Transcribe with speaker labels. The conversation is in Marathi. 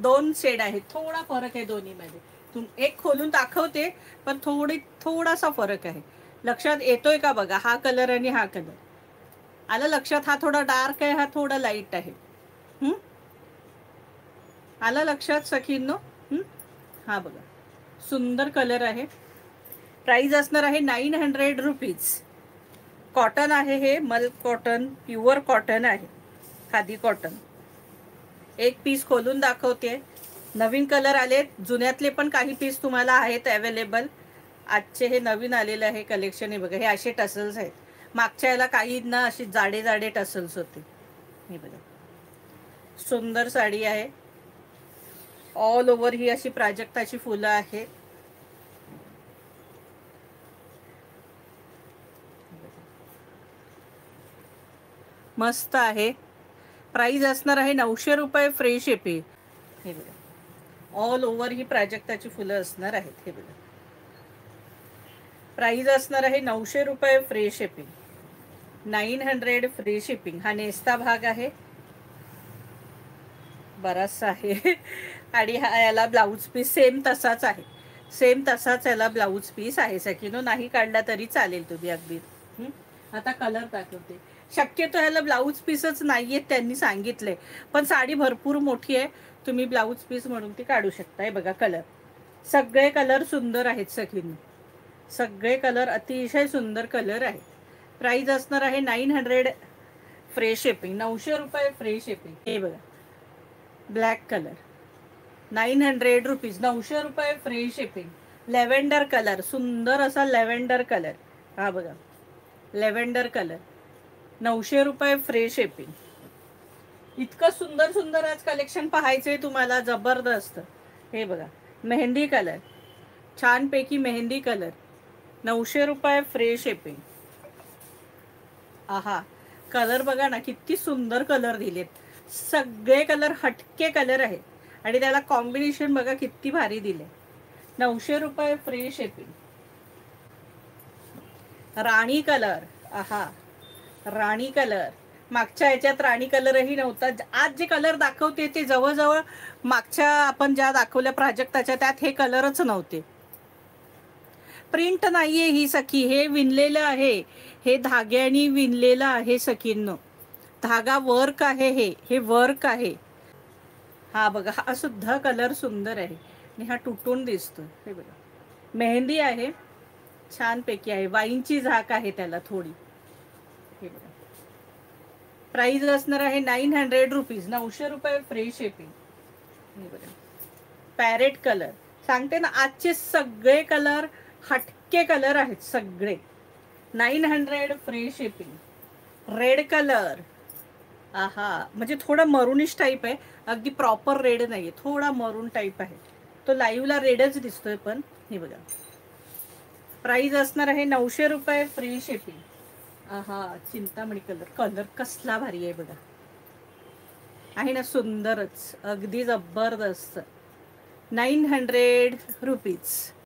Speaker 1: दोन शेड आहेत, थोडा फरक आहे दोन्हीमध्ये. एक खोलून दाखवते पण थोडासा फरक आहे. लक्षात येतोय का बघा, हा कलर आणि हा कलर आलं लक्षात. हा थोडा डार्क आहे, हा थोडा लाईट आहे. आलं लक्षात सखींनो? हा बघा, सुंदर कलर आहे. प्राइस असणार आहे 900 रुपीज. कॉटन आहे हे, मल्क कॉटन, प्युअर कॉटन आहे, खादी कॉटन. एक पीस खोलून दाखवते. नवीन कलर आलेत, जुन्यातले पण काही पीस तुम्हाला आहेत अवेलेबल. आजचे हे नवीन आलेलं आहे कलेक्शन. हे बघा, हे असे टसल्स आहेत. मागच्या याला काही ना अशी जाडे जाडे टसल्स होते. हे बघा, सुंदर साडी आहे. ऑल ओव्हर ही अशी प्राजक्ताची फुलं आहेत. मस्त आहे. प्राइस असणार आहे 900 रुपये, फ्री शिपिंग. हे बघा, ऑल ओव्हर ही प्राजक्ताची फुलं असणार आहेत. हे बघा, प्राइस असणार आहे 900 रुपये, फ्री शिपिंग. 900 free shipping. हा नेस्ता भाग आहे, बराचसा आहे. आणि हा याला ब्लाऊज पीस सेम तसाच आहे, सेम तसाच याला ब्लाऊज पीस आहे. सकिनो नाही काढला तरी चालेल तुम्ही अगदी. आता कलर दाखवते. शक्यतो ह्याला ब्लाऊज पीसच नाहीये त्यांनी सांगितलंय, पण साडी भरपूर मोठी आहे, तुम्ही ब्लाऊज पीस म्हणून ती काढू शकता. हे बघा कलर, सगळे कलर सुंदर आहेत सखींनो, सगळे कलर अतिशय सुंदर कलर आहेत. प्राइस असणार आहे 900 फ्री शिपिंग. 900 रुपये फ्री शिपिंग. हे बघा, ब्लॅक कलर 900 रुपीज, 900 रुपये फ्री शिपिंग. लेव्हेंडर कलर, सुंदर असा लेव्हेंडर कलर. हा बघा, लेव्हेंडर कलर, 900 रुपये फ्री शिपिंग. इतकं सुंदर सुंदर आज कलेक्शन पाहायचंय तुम्हाला, जबरदस्त. हे बघा, मेहंदी कलर, छानपैकी मेहंदी कलर, 900 रुपये फ्री शिपिंग. आहा, कलर बघा ना, किती सुंदर कलर दिलेत. सगळे कलर हटके कलर आहेत आणि त्याला कॉम्बिनेशन बघा किती भारी दिले. 900 रुपये फ्री शिपिंग. राणी कलर, आहा, राणी कलर. मागच्या ह्याच्यात राणी कलरही नव्हता. आज जे कलर दाखवते ते जवळजवळ मागच्या आपण ज्या दाखवल्या प्राजक्ताच्या त्यात हे कलरच नव्हते. प्रिंट नाहीये ही सखी, हे विणलेलं आहे, हे धाग्यानी विणलेलं आहे सखींनो. धागा वर्क आहे, हे वर्क आहे. हा बघा, हा सुद्धा कलर सुंदर आहे आणि हा तुटून दिसतो. हे बघा, मेहंदी आहे, छानपैकी आहे, वाईनची झाक आहे त्याला थोडी. हे बघा, प्राइस असणार आहे 900 रुपीज, 900 रुपये फ्री शिपिंग. हे बघा, पॅरेट कलर. सांगते ना, आजचे सगळे कलर हटके कलर आहेत सगळे. 900 फ्री शिपिंग. रेड कलर, आहा, म्हणजे थोडा मरूनिश टाईप आहे, अगदी प्रॉपर रेड नाहीये, थोडा मरून टाईप आहे तो. लाईव्हला रेडच दिसतोय पण. हे बघा, प्राइस असणार आहे 900 रुपये फ्री शिपिंग. आहा, चिंतामणी कलर, कलर कसला भारी आहे बघा, आहे ना सुंदरच, अगदी जबरदस्त. 900 रुपीज.